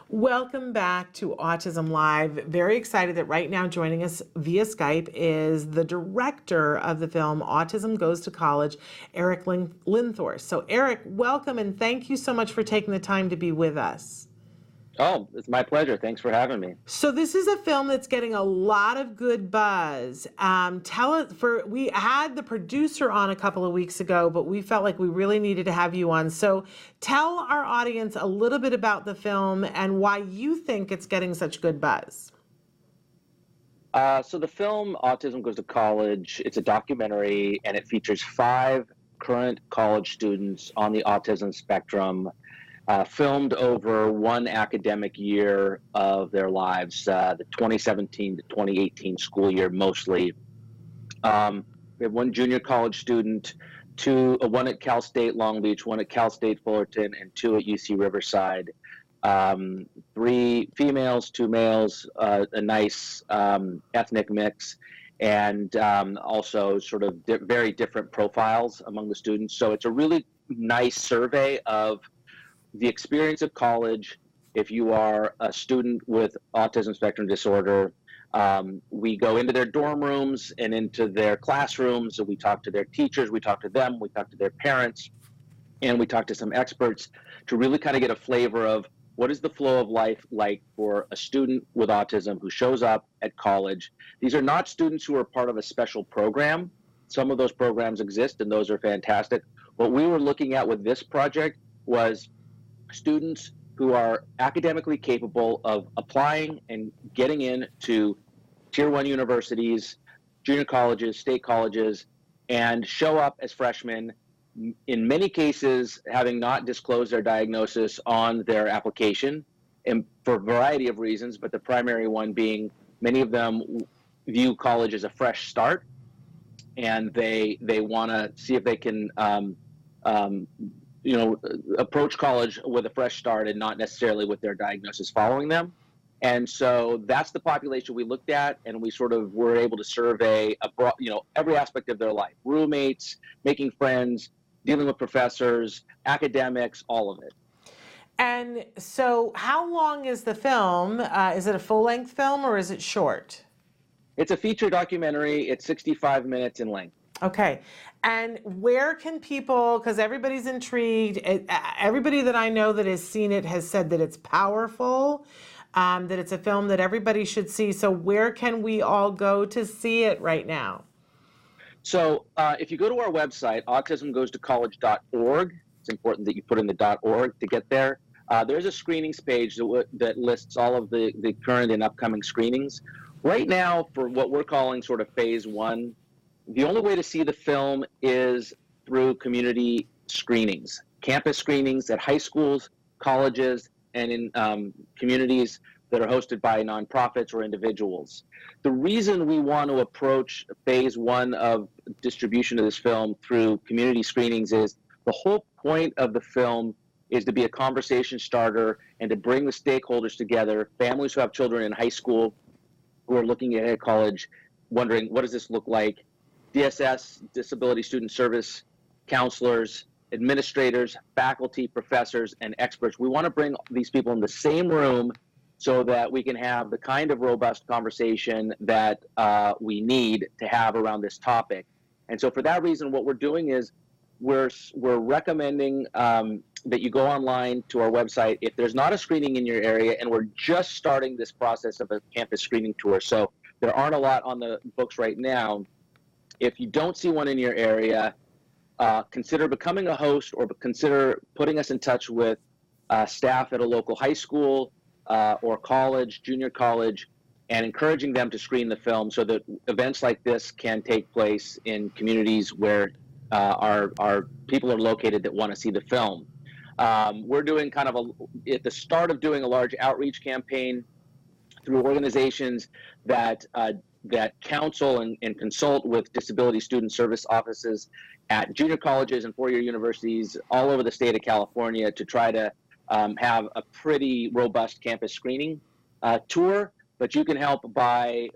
Welcome back to Autism Live. Very excited that right now joining us via Skype is the director of the film Autism Goes to College, Erik Linthorst. So Erik, welcome and thank you so much for taking the time to be with us. Oh, it's my pleasure. Thanks for having me. So this is a film that's getting a lot of good buzz. We had the producer on a couple of weeks ago, but we felt like we really needed to have you on. So tell our audience a little bit about the film and why you think it's getting such good buzz. So the film Autism Goes to College, it's a documentary and it features 5 current college students on the autism spectrum, filmed over one academic year of their lives, the 2017 to 2018 school year mostly. We have one junior college student, one at Cal State Long Beach, one at Cal State Fullerton, and 2 at UC Riverside. 3 females, 2 males, a nice ethnic mix, and also sort of very different profiles among the students. So it's a really nice survey of the experience of college if you are a student with autism spectrum disorder. We go into their dorm rooms and into their classrooms, and we talk to their teachers, we talk to them, we talk to their parents, and we talk to some experts to really kind of get a flavor of what is the flow of life like for a student with autism who shows up at college. These are not students who are part of a special program. Some of those programs exist, and those are fantastic. What we were looking at with this project was students who are academically capable of applying and getting into Tier 1 universities, junior colleges, state colleges, and show up as freshmen, in many cases having not disclosed their diagnosis on their application, and for a variety of reasons, but the primary one being many of them view college as a fresh start, and they want to see if they can approach college with a fresh start and not necessarily with their diagnosis following them. And so that's the population we looked at, and we sort of were able to survey every aspect of their life: roommates, making friends, dealing with professors, academics, all of it. And so how long is the film? Is it a full-length film or is it short? It's a feature documentary. It's 65 minutes in length. Okay. And where can people, because everybody's intrigued, everybody that I know that has seen it has said that it's powerful, that it's a film that everybody should see. So where can we all go to see it right now? So if you go to our website, autismgoestocollege.org, it's important that you put in the .org to get there. There's a screenings page that lists all of the current and upcoming screenings. Right now, for what we're calling sort of phase 1, the only way to see the film is through community screenings, campus screenings at high schools, colleges, and in communities that are hosted by nonprofits or individuals. The reason we want to approach phase 1 of distribution of this film through community screenings is the whole point of the film is to be a conversation starter and to bring the stakeholders together, families who have children in high school who are looking at college, wondering, what does this look like? DSS, Disability Student Service, counselors, administrators, faculty, professors, and experts. We want to bring these people in the same room so that we can have the kind of robust conversation that we need to have around this topic. And so for that reason, what we're doing is we're recommending that you go online to our website if there's not a screening in your area, and we're just starting this process of a campus screening tour. So there aren't a lot on the books right now. If you don't see one in your area, consider becoming a host or consider putting us in touch with staff at a local high school or college, junior college, and encouraging them to screen the film so that events like this can take place in communities where our people are located that want to see the film. We're doing kind of at the start of doing a large outreach campaign through organizations that counsel and consult with disability student service offices at junior colleges and four-year universities all over the state of California to try to have a pretty robust campus screening tour. But you can help by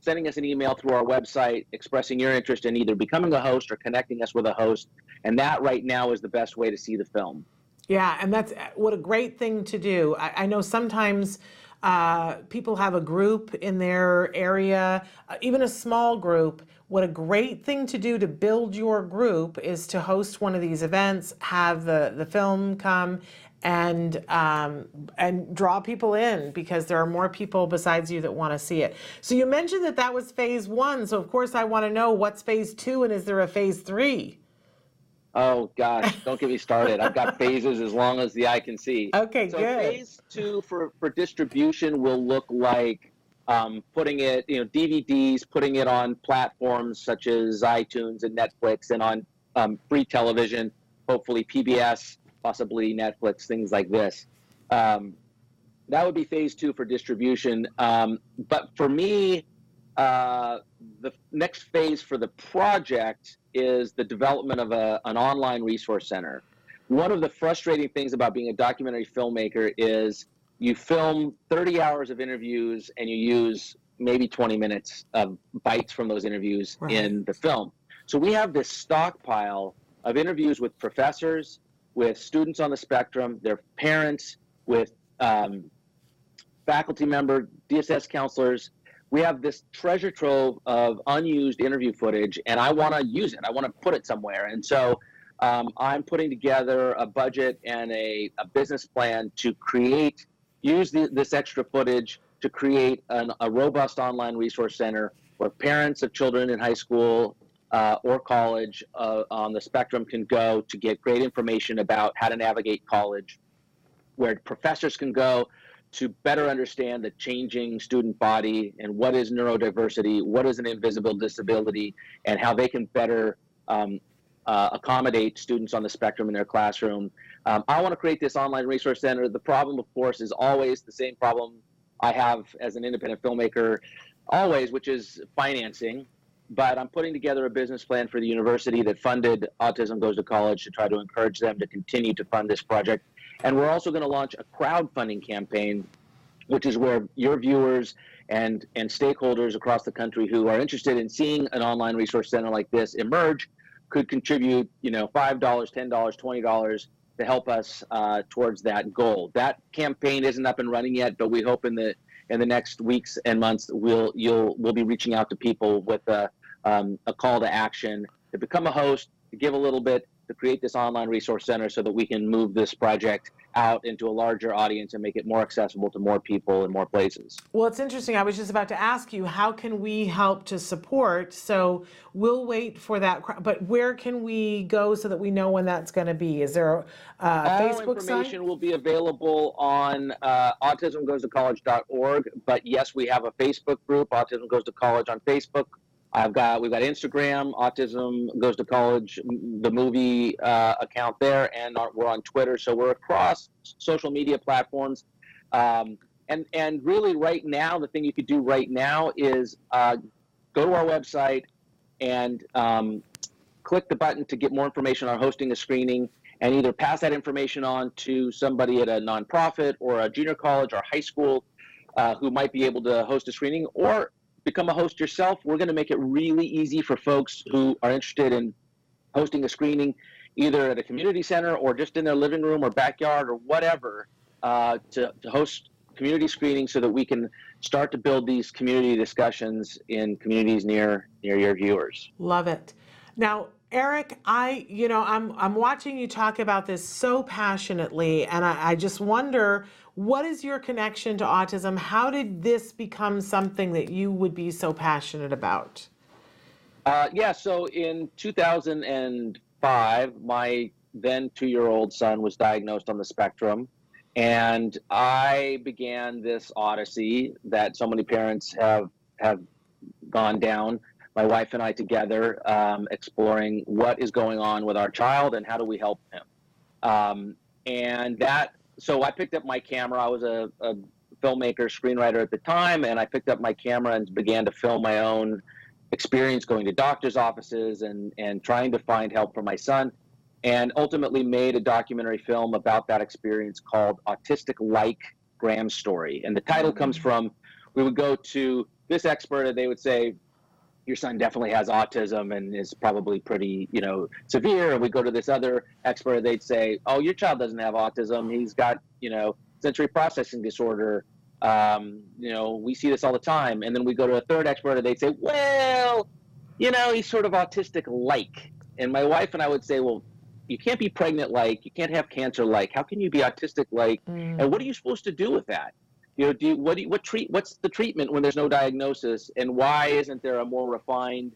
sending us an email through our website, expressing your interest in either becoming a host or connecting us with a host. And that right now is the best way to see the film. Yeah, and that's what a great thing to do. I know sometimes people have a group in their area, even a small group. What a great thing to do to build your group is to host one of these events, have the film come, and draw people in because there are more people besides you that want to see it. So you mentioned that that was phase one. So of course I want to know what's phase two and is there a phase three? Oh gosh, don't get me started. I've got phases as long as the eye can see. Okay, So good. phase two for distribution will look like putting it, DVDs, putting it on platforms such as iTunes and Netflix, and on free television, hopefully PBS, possibly Netflix, things like this. That would be phase two for distribution. But for me, the next phase for the project is the development of an online resource center. One of the frustrating things about being a documentary filmmaker is you film 30 hours of interviews and you use maybe 20 minutes of bites from those interviews in the film. So we have this stockpile of interviews with professors, with students on the spectrum, their parents, with faculty member, DSS counselors. We have this treasure trove of unused interview footage, and I want to use it. I want to put it somewhere. And so I'm putting together a budget and a business plan to use this extra footage to create a robust online resource center where parents of children in high school or college on the spectrum can go to get great information about how to navigate college, where professors can go to better understand the changing student body and what is neurodiversity, what is an invisible disability, and how they can better accommodate students on the spectrum in their classroom. I want to create this online resource center. The problem, of course, is always the same problem I have as an independent filmmaker, always, which is financing. But I'm putting together a business plan for the university that funded Autism Goes to College to try to encourage them to continue to fund this project. And we're also going to launch a crowdfunding campaign, which is where your viewers and stakeholders across the country who are interested in seeing an online resource center like this emerge could contribute, $5, $10, $20 to help us towards that goal. That campaign isn't up and running yet, but we hope in the next weeks and months we'll be reaching out to people with a call to action to become a host, to give a little bit, to create this online resource center so that we can move this project out into a larger audience and make it more accessible to more people in more places. Well, it's interesting. I was just about to ask you, how can we help to support? So we'll wait for that. But where can we go so that we know when that's going to be? Is there a Facebook All site? information will be available on autismgoestocollege.org. But yes, we have a Facebook group, Autism Goes to College on Facebook. We've got Instagram, Autism Goes to College, the movie account there, and we're on Twitter. So we're across social media platforms. And really right now, the thing you could do right now is go to our website and click the button to get more information on hosting a screening, and either pass that information on to somebody at a nonprofit or a junior college or high school who might be able to host a screening, or become a host yourself. We're going to make it really easy for folks who are interested in hosting a screening, either at a community center or just in their living room or backyard or whatever, to host community screenings so that we can start to build these community discussions in communities near your viewers. Love it. Now, Erik, I'm watching you talk about this so passionately, and I just wonder, what is your connection to autism? How did this become something that you would be so passionate about? So in 2005, my then 2-year-old son was diagnosed on the spectrum, and I began this odyssey that so many parents have gone down, my wife and I together, exploring what is going on with our child and how do we help him. So I picked up my camera. I was a filmmaker, screenwriter at the time, and I picked up my camera and began to film my own experience going to doctors' offices and trying to find help for my son, and ultimately made a documentary film about that experience called Autistic-like Graham's Story. And the title comes from, we would go to this expert and they would say, your son definitely has autism and is probably pretty, severe. And we go to this other expert, they'd say, oh, your child doesn't have autism. He's got, sensory processing disorder. We see this all the time. And then we go to a third expert and they'd say, well, he's sort of autistic-like. And my wife and I would say, well, you can't be pregnant-like, you can't have cancer-like. How can you be autistic-like? And what are you supposed to do with that? What's the treatment when there's no diagnosis, and why isn't there a more refined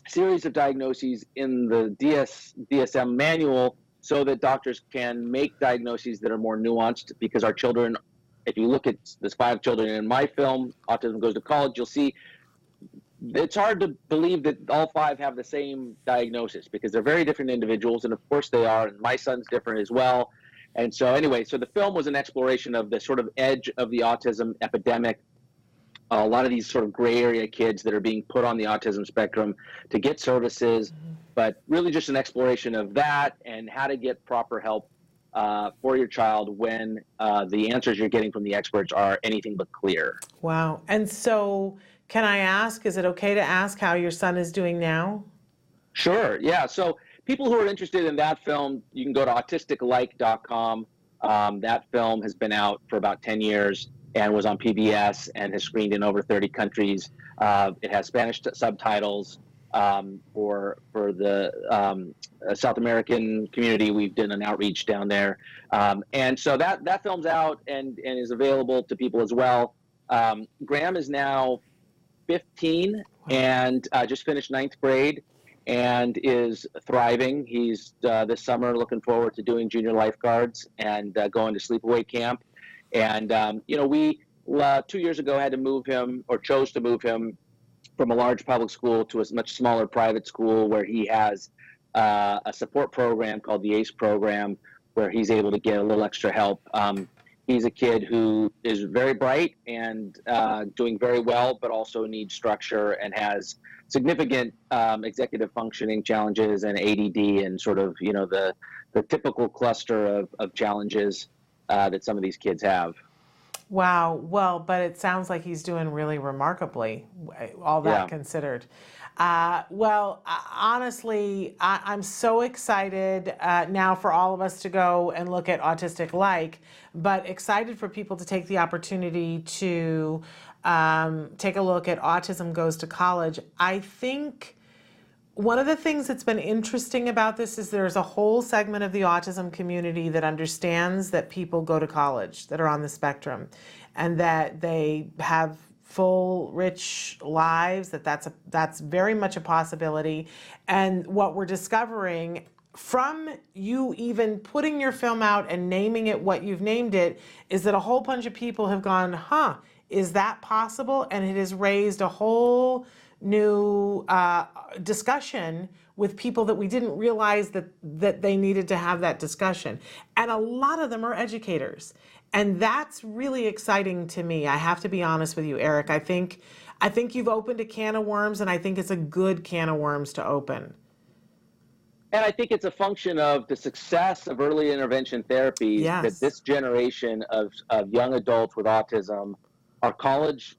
series of diagnoses in the DSM manual so that doctors can make diagnoses that are more nuanced? Because our children, if you look at there's 5 children in my film, Autism Goes to College, you'll see it's hard to believe that all 5 have the same diagnosis because they're very different individuals, and of course they are, and my son's different as well. And so anyway, so the film was an exploration of the sort of edge of the autism epidemic. A lot of these sort of gray area kids that are being put on the autism spectrum to get services, but really just an exploration of that and how to get proper help for your child when the answers you're getting from the experts are anything but clear. Wow. And so can I ask, is it okay to ask how your son is doing now? Sure. Yeah. So people who are interested in that film, you can go to autistic-like.com. That film has been out for about 10 years and was on PBS and has screened in over 30 countries. It has Spanish subtitles for the South American community. We've done an outreach down there. And so that film's out and is available to people as well. Graham is now 15 and just finished 9th grade. And is thriving. He's this summer looking forward to doing junior lifeguards and going to sleepaway camp. And, we 2 years ago had to move him, or chose to move him, from a large public school to a much smaller private school where he has a support program called the ACE program, where he's able to get a little extra help. He's a kid who is very bright and doing very well, but also needs structure and has significant executive functioning challenges and ADD and sort of, the typical cluster of challenges that some of these kids have. Wow. Well, but it sounds like he's doing really remarkably, all that considered. Honestly, I'm so excited now for all of us to go and look at Autistic-like, but excited for people to take the opportunity to take a look at Autism Goes to College. I think one of the things that's been interesting about this is there's a whole segment of the autism community that understands that people go to college that are on the spectrum and that they have full, rich lives, that's very much a possibility. And what we're discovering from you even putting your film out and naming it what you've named it is that a whole bunch of people have gone, is that possible? And it has raised a whole new discussion with people that we didn't realize that they needed to have that discussion. And a lot of them are educators. And that's really exciting to me. I have to be honest with you, Erik. I think you've opened a can of worms, and I think it's a good can of worms to open. And I think it's a function of the success of early intervention therapies that this generation of young adults with autism are college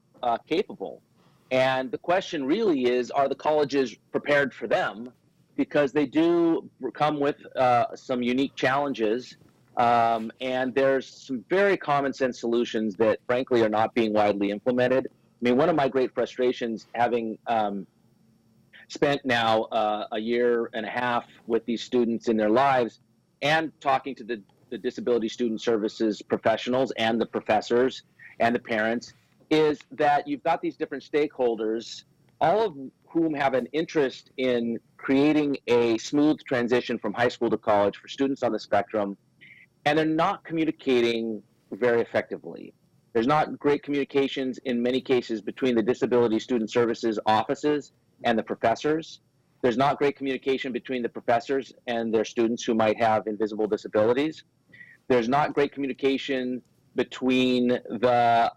capable. And the question really is, are the colleges prepared for them? Because they do come with some unique challenges. And there's some very common sense solutions that frankly are not being widely implemented. I mean, one of my great frustrations, having spent now a year and a half with these students in their lives and talking to the disability student services professionals and the professors and the parents, is that you've got these different stakeholders, all of whom have an interest in creating a smooth transition from high school to college for students on the spectrum, and they're not communicating very effectively. There's not great communications in many cases between the disability student services offices and the professors. There's not great communication between the professors and their students who might have invisible disabilities. There's not great communication between the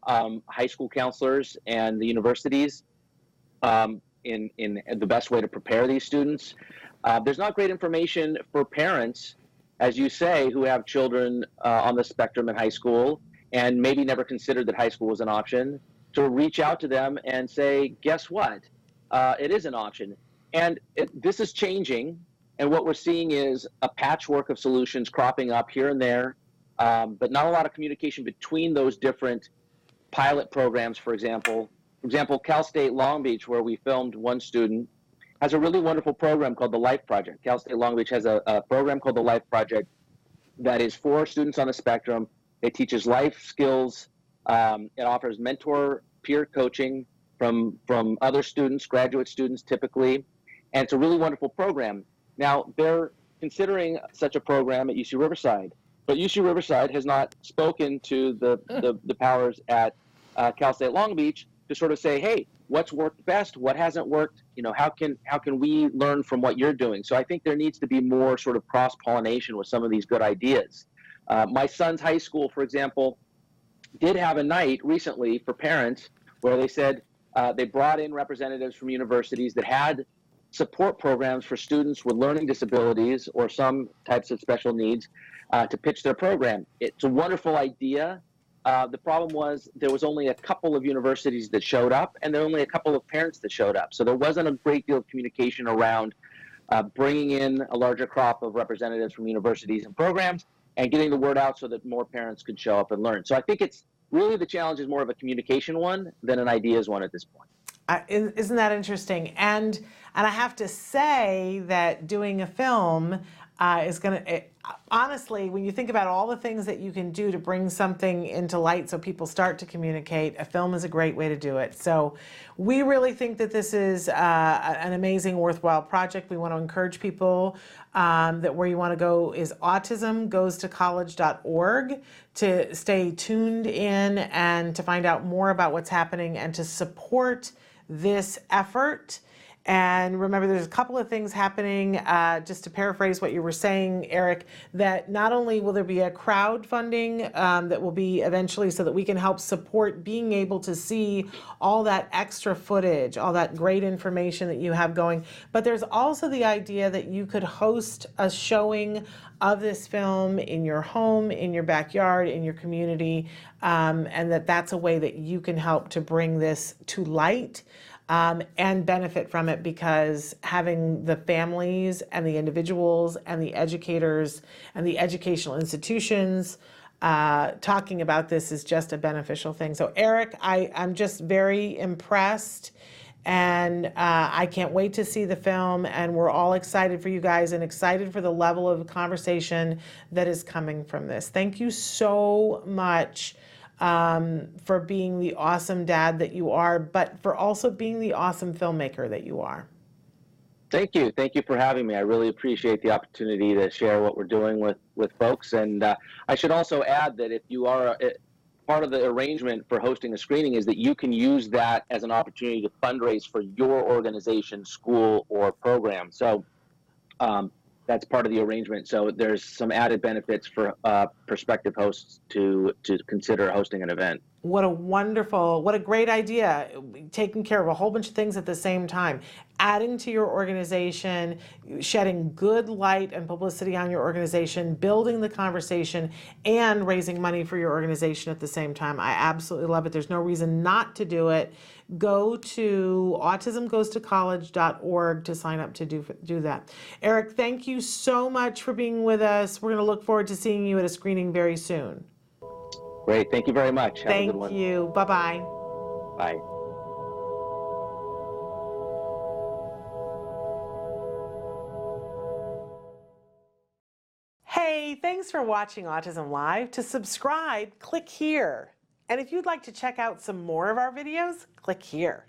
high school counselors and the universities in the best way to prepare these students. There's not great information for parents, as you say, who have children on the spectrum in high school and maybe never considered that high school was an option, sort of reach out to them and say, guess what? It is an option. And this is changing. And what we're seeing is a patchwork of solutions cropping up here and there, but not a lot of communication between those different pilot programs, for example. For example, Cal State Long Beach, where we filmed one student, has a really wonderful program called the Life Project. Cal State Long Beach has a program called the Life Project that is for students on the spectrum. It teaches life skills. It offers mentor peer coaching from other students, graduate students typically, and it's a really wonderful program. Now, they're considering such a program at UC Riverside, but UC Riverside has not spoken to the powers at Cal State Long Beach to sort of say, hey, what's worked best, what hasn't worked, how can we learn from what you're doing? So I think there needs to be more sort of cross-pollination with some of these good ideas. My son's high school, for example, did have a night recently for parents where they said they brought in representatives from universities that had support programs for students with learning disabilities or some types of special needs to pitch their program. It's a wonderful idea. The problem was there was only a couple of universities that showed up, and there were only a couple of parents that showed up. So there wasn't a great deal of communication around bringing in a larger crop of representatives from universities and programs and getting the word out so that more parents could show up and learn. So I think it's really the challenge is more of a communication one than an ideas one at this point. Isn't that interesting? And I have to say that doing a film is going to, honestly, when you think about all the things that you can do to bring something into light so people start to communicate, a film is a great way to do it. So we really think that this is an amazing, worthwhile project. We want to encourage people that where you want to go is autism-goes-to-college.org to stay tuned in and to find out more about what's happening and to support this effort. And remember, there's a couple of things happening, just to paraphrase what you were saying, Erik, that not only will there be a crowdfunding that will be eventually so that we can help support being able to see all that extra footage, all that great information that you have going, but there's also the idea that you could host a showing of this film in your home, in your backyard, in your community, and that's a way that you can help to bring this to light. And benefit from it, because having the families and the individuals and the educators and the educational institutions talking about this is just a beneficial thing. So Erik, I'm just very impressed, and I can't wait to see the film, and we're all excited for you guys and excited for the level of conversation that is coming from this. Thank you so much for being the awesome dad that you are, but for also being the awesome filmmaker that you are. Thank you. Thank you for having me. I really appreciate the opportunity to share what we're doing with folks. And I should also add that if you are part of the arrangement for hosting a screening is that you can use that as an opportunity to fundraise for your organization, school, or program. So that's part of the arrangement. So there's some added benefits for prospective hosts to consider hosting an event. What a great idea. Taking care of a whole bunch of things at the same time. Adding to your organization, shedding good light and publicity on your organization, building the conversation, and raising money for your organization at the same time. I absolutely love it. There's no reason not to do it. Go to autism-goes-to-college.org to sign up to do that. Erik, thank you so much for being with us. We're going to look forward to seeing you at a screening very soon. Great. Thank you very much. Have a good one. Thank you. Bye-bye. Bye. Hey, thanks for watching Autism Live. To subscribe, click here. And if you'd like to check out some more of our videos, click here.